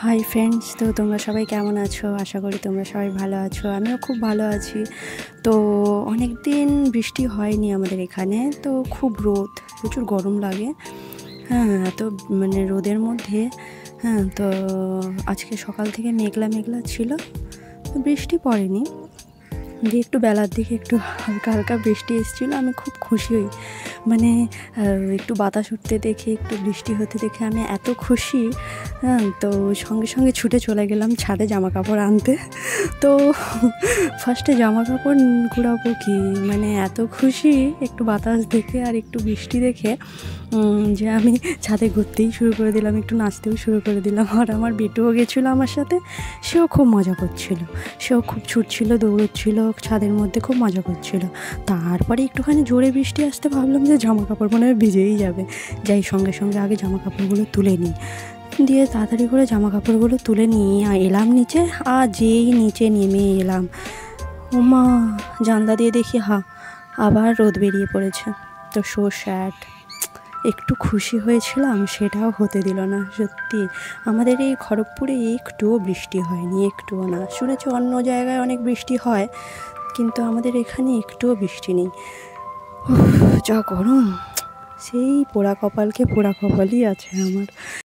Hi friends, তো তোমরা সবাই কেমন আছো? আশা করি তোমরা সবাই ভালো আছো। আমিও খুব ভালো আছি। তো অনেক দিন বৃষ্টি হয়নি আমাদের এখানে, তো খুব রোদ, প্রচুর গরম লাগে। হ্যাঁ, তো রোদের মধ্যে তো আজকে সকাল থেকে মেঘলা মেঘলা ছিল, বৃষ্টি পড়েনি। দিয়ে একটু বেলার দিকে একটু হালকা হালকা বৃষ্টি এসেছিলো। আমি খুব খুশি হই, একটু বাতাস উঠতে দেখে, একটু বৃষ্টি হতে দেখে আমি এত খুশি। তো সঙ্গে সঙ্গে ছুটে চলে গেলাম ছাদে জামা কাপড় আনতে। তো ফার্স্টে জামা কাপড় কুড়াবো কি, এত খুশি একটু বাতাস দেখে আর একটু বৃষ্টি দেখে, যে আমি ছাদে ঘুরতেই শুরু করে দিলাম, একটু নাচতেও শুরু করে দিলাম। আর আমার বিটুও গেছিলো আমার সাথে, সেও খুব মজা করছিল, সেও খুব ছুটছিল, দৌড়চ্ছিল ছাদের মধ্যে, খুব মজা করছিল। তারপরে একটুখানি জোরে বৃষ্টি আসতে ভাবলাম যে জামা কাপড় মনে হয় ভিজেই যাবে, যাই সঙ্গে সঙ্গে আগে জামা কাপড়গুলো তুলে নিই। দিয়ে তাড়াতাড়ি করে জামা কাপড়গুলো তুলে নিয়ে এলাম নিচে। আর যেই নিচে নেমে এলাম, ওমা, জানলা দিয়ে দেখি আবার রোদ বেরিয়ে পড়েছে। তো সো স্যাড। একটু খুশি হয়েছিলাম, সেটাও হতে দিল না। সত্যি আমাদের এই খড়গপুরে একটুও বৃষ্টি হয়নি, একটুও না। শুনেছি অন্য জায়গায় অনেক বৃষ্টি হয়, কিন্তু আমাদের এখানে একটুও বৃষ্টি নেই। যা গরম, সেই পোড়া কপালকে পোড়া কপালই আছে আমার।